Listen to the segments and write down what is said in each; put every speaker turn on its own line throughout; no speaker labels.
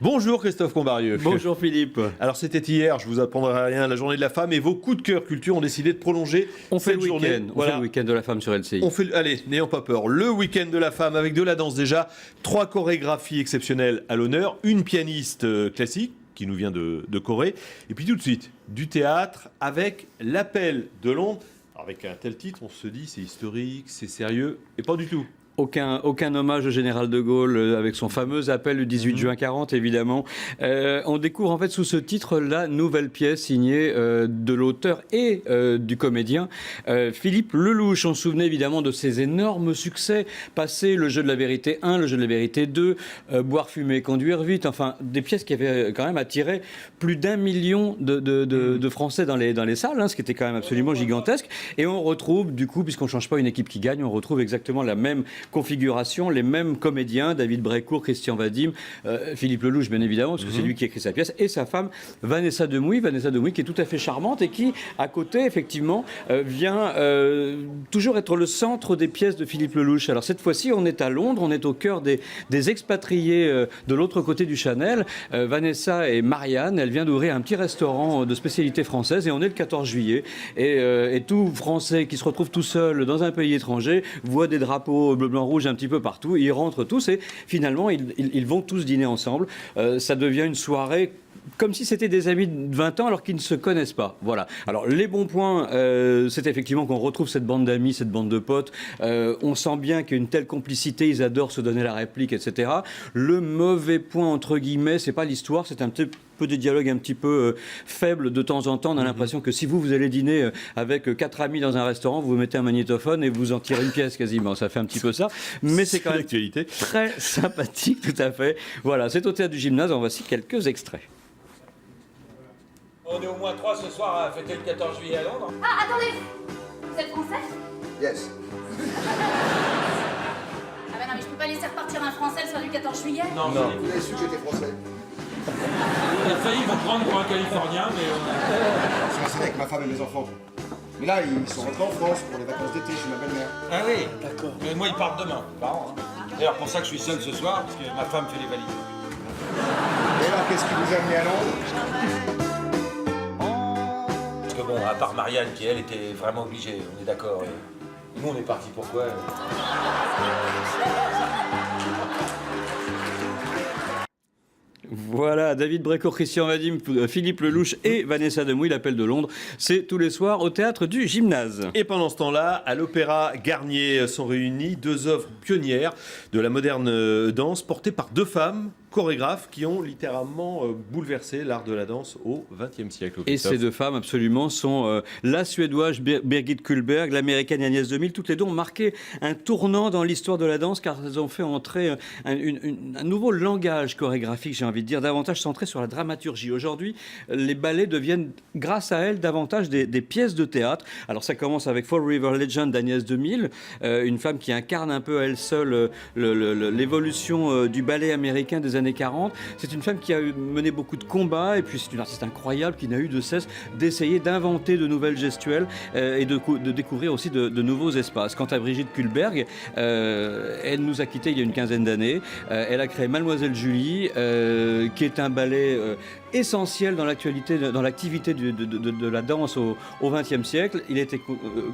Bonjour Christophe Combarieux.
Bonjour Philippe.
Alors c'était hier, je vous apprendrai rien, la journée de la femme, et vos coups de cœur culture ont décidé de prolonger
On fait
cette journée.
On fait le week-end de la femme sur LCI.
Allez, n'ayons pas peur, le week-end de la femme avec de la danse déjà, 3 chorégraphies exceptionnelles à l'honneur, une pianiste classique qui nous vient de Corée, et puis tout de suite, du théâtre avec l'Appel de Londres. Alors, avec un tel titre, on se dit c'est historique, c'est sérieux, et pas du tout.
Aucun hommage au général de Gaulle avec son fameux appel du 18 juin 40, évidemment. On découvre en fait sous ce titre la nouvelle pièce signée de l'auteur et du comédien Philippe Lelouch. On se souvenait évidemment de ses énormes succès passés, Le jeu de la vérité 1, Le jeu de la vérité 2, Boire, fumer, conduire vite, enfin des pièces qui avaient quand même attiré plus d'1 million de Français dans les salles, hein, ce qui était quand même absolument gigantesque. Et on retrouve du coup, puisqu'on ne change pas une équipe qui gagne, on retrouve exactement la même configuration, les mêmes comédiens, David Brécourt, Christian Vadim, Philippe Lelouch bien évidemment, parce que c'est lui qui a écrit sa pièce, et sa femme Vanessa Demouy qui est tout à fait charmante et qui, à côté, effectivement, vient toujours être le centre des pièces de Philippe Lelouch. Alors cette fois-ci, on est à Londres, on est au cœur des expatriés de l'autre côté du Channel. Vanessa et Marianne, elle vient d'ouvrir un petit restaurant de spécialité française et on est le 14 juillet. Et tout Français qui se retrouve tout seul dans un pays étranger voit des drapeaux bleu, blanc, rouge un petit peu partout. Ils rentrent tous et finalement, ils vont tous dîner ensemble. Ça devient une soirée comme si c'était des amis de 20 ans alors qu'ils ne se connaissent pas. Voilà. Alors les bons points, c'est effectivement qu'on retrouve cette bande d'amis, cette bande de potes. On sent bien qu'il y a une telle complicité, ils adorent se donner la réplique, etc. Le mauvais point, entre guillemets, c'est pas l'histoire, c'est un petit peu des dialogues un petit peu faibles de temps en temps. On a l'impression que si vous allez dîner avec 4 amis dans un restaurant, vous mettez un magnétophone et vous en tirez une pièce quasiment. Ça fait un petit peu ça. Mais c'est quand même très sympathique, tout à fait. Voilà, c'est au Théâtre du Gymnase. En voici quelques extraits.
On est au moins 3 ce soir à fêter le 14 juillet à Londres.
Ah, attendez! Vous êtes français?
Yes.
Ah bah non, mais je peux pas laisser repartir un français le soir du 14 juillet?
Non.
Vous avez su que j'étais français.
On a failli vous prendre pour un Californien, mais...
Je suis resté avec ma femme et mes enfants. Mais là, ils sont rentrés en France pour les vacances d'été chez ma belle-mère.
Ah oui, d'accord. Mais moi, ils partent demain, mes parents. Hein. D'ailleurs, pour ça que je suis seul ce soir, parce que ma femme fait les valises.
Et alors, qu'est-ce qui vous a amené à Londres?
Parce que bon, à part Marianne, qui elle était vraiment obligée, on est d'accord. Et nous, on est partis pourquoi
Voilà, David Brécourt, Christian Vadim, Philippe Lelouch et Vanessa Demouy, l'Appel de Londres. C'est tous les soirs au Théâtre du Gymnase.
Et pendant ce temps-là, à l'Opéra Garnier sont réunies 2 œuvres pionnières de la moderne danse portées par 2 femmes chorégraphes qui ont littéralement bouleversé l'art de la danse au XXe siècle.
Et ces 2 femmes, absolument, sont la Suédoise Birgit Kullberg, l'Américaine Agnès Demille. Toutes les 2 ont marqué un tournant dans l'histoire de la danse car elles ont fait entrer un nouveau langage chorégraphique, j'ai envie de dire, davantage centré sur la dramaturgie. Aujourd'hui, les ballets deviennent, grâce à elles, davantage des pièces de théâtre. Alors ça commence avec Fall River Legend d'Agnès Demille, une femme qui incarne un peu elle seule l'évolution du ballet américain des années 40. C'est une femme qui a mené beaucoup de combats et puis c'est une artiste incroyable qui n'a eu de cesse d'essayer d'inventer de nouvelles gestuelles et de découvrir aussi de nouveaux espaces. Quant à Brigitte Kullberg, elle nous a quittés il y a une quinzaine d'années. Elle a créé Mademoiselle Julie, qui est un ballet essentiel dans l'activité de la danse au XXe siècle. Il a été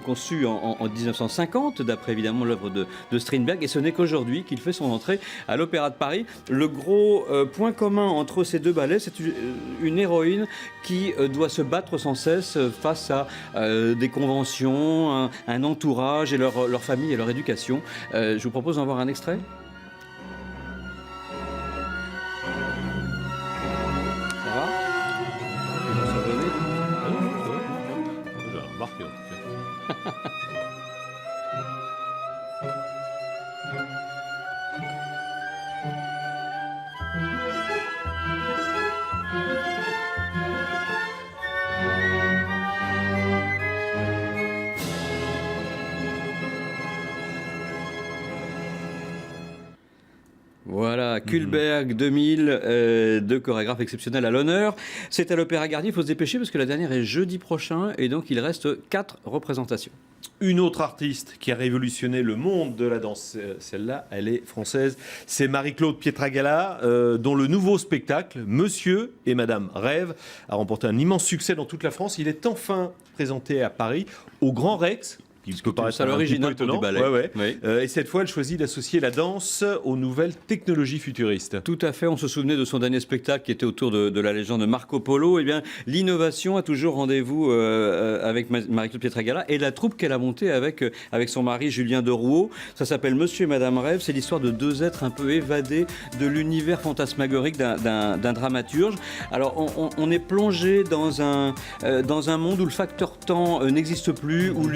conçu en 1950, d'après évidemment l'œuvre de Strindberg, et ce n'est qu'aujourd'hui qu'il fait son entrée à l'Opéra de Paris. Le gros point commun entre ces 2 ballets, c'est une héroïne qui doit se battre sans cesse face à des conventions, un entourage et leur famille et leur éducation. Je vous propose d'en voir un extrait.
J'ai remarqué en tout cas.
Voilà, Kullberg 2000, deux chorégraphes exceptionnels à l'honneur. C'est à l'Opéra Garnier, il faut se dépêcher parce que la dernière est jeudi prochain et donc il reste 4 représentations.
Une autre artiste qui a révolutionné le monde de la danse, celle-là, elle est française, c'est Marie-Claude Pietragala, dont le nouveau spectacle, Monsieur et Madame Rêve, a remporté un immense succès dans toute la France. Il est enfin présenté à Paris, au Grand Rex. Qui peut paraître
à l'original pour du ballet. Oui.
Et cette fois, elle choisit d'associer la danse aux nouvelles technologies futuristes.
Tout à fait. On se souvenait de son dernier spectacle qui était autour de la légende de Marco Polo. Eh bien, l'innovation a toujours rendez-vous avec Marie-Claude Pietragala et la troupe qu'elle a montée avec son mari Julien Derouault. Ça s'appelle Monsieur et Madame Rêve. C'est l'histoire de deux êtres un peu évadés de l'univers fantasmagorique d'un dramaturge. Alors, on est plongé dans un monde où le facteur temps n'existe plus, où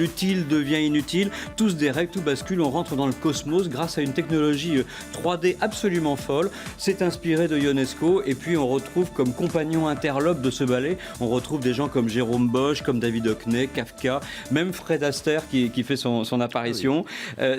l'utile devient inutile, tout se dérègle, tout bascule, on rentre dans le cosmos grâce à une technologie 3D absolument folle. C'est inspiré de Ionesco et puis on retrouve comme compagnons interlopes de ce ballet, on retrouve des gens comme Jérôme Bosch, comme David Hockney, Kafka, même Fred Astaire qui fait son apparition.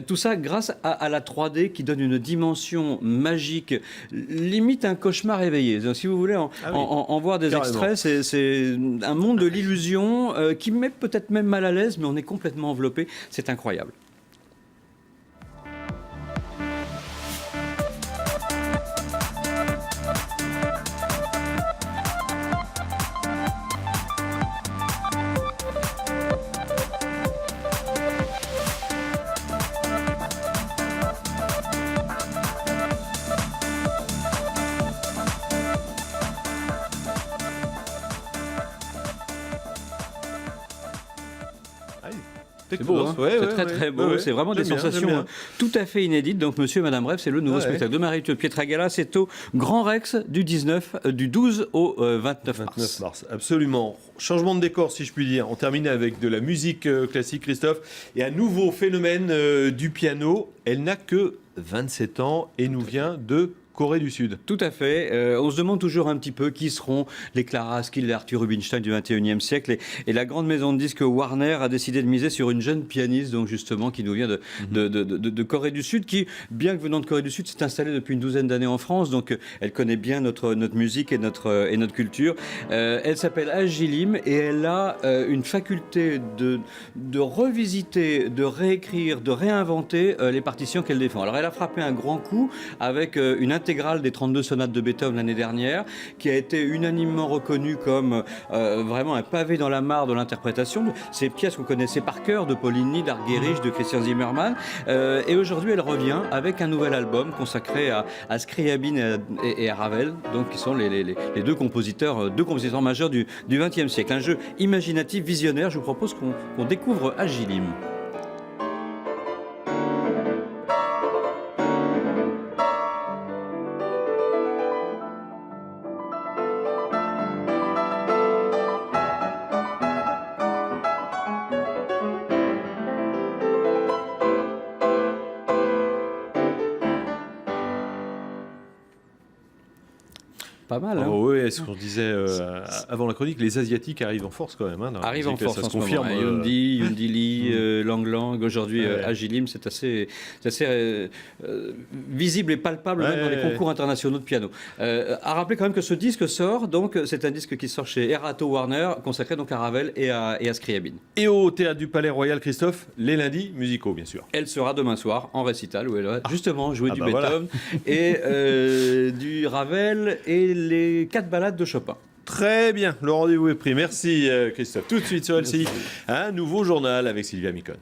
Tout ça grâce à la 3D qui donne une dimension magique, limite un cauchemar éveillé. Donc, si vous voulez en voir des extraits, c'est un monde de l'illusion qui met peut-être même mal à l'aise, mais on est complètement enveloppé, c'est incroyable. C'est beau, hein, c'est très beau, c'est vraiment des sensations tout à fait inédites. Donc Monsieur et Madame Rêve, c'est le nouveau spectacle de Marie-Claude Pietragala, c'est au Grand Rex du 12 au 29 mars.
Absolument. Changement de décor si je puis dire. On termine avec de la musique classique, Christophe, et un nouveau phénomène du piano. Elle n'a que 27 ans et nous vient de Corée du Sud.
Tout à fait. On se demande toujours un petit peu qui seront les Clara Askill, les Arthur Rubinstein du XXIe siècle. Et la grande maison de disques Warner a décidé de miser sur une jeune pianiste, donc justement, qui nous vient de Corée du Sud, qui, bien que venant de Corée du Sud, s'est installée depuis une douzaine d'années en France. Donc, elle connaît bien notre musique et notre culture. Elle s'appelle Agilim et elle a une faculté de revisiter, de réécrire, de réinventer les partitions qu'elle défend. Alors, elle a frappé un grand coup avec une intégrale des 32 sonates de Beethoven l'année dernière, qui a été unanimement reconnue comme vraiment un pavé dans la mare de l'interprétation. Ces pièces que vous connaissez par cœur, de Paulini, d'Argerich, de Christian Zimmermann. Et aujourd'hui, elle revient avec un nouvel album consacré à Scriabine et à Ravel, donc qui sont les deux compositeurs majeurs du XXe siècle. Un jeu imaginatif, visionnaire. Je vous propose qu'on découvre Agilim. Pas mal, hein.
Oh, oui, ce qu'on disait avant la chronique, les Asiatiques arrivent en force quand même. Hein,
arrivent en force,
ça
en
se confirme.
Yundi Lee, Lang Lang, aujourd'hui Agilim, c'est assez visible et palpable même dans les concours internationaux de piano. À rappeler quand même que ce disque sort, donc c'est un disque qui sort chez Erato Warner, consacré donc à Ravel et à Scriabine.
Et au Théâtre du Palais Royal, Christophe, les lundis musicaux, bien sûr.
Elle sera demain soir en récital, où elle va justement jouer du Beethoven et du Ravel et les 4 ballades de Chopin.
Très bien, le rendez-vous est pris. Merci Christophe. Tout de suite sur LCI, un nouveau journal avec Sylvia Micon.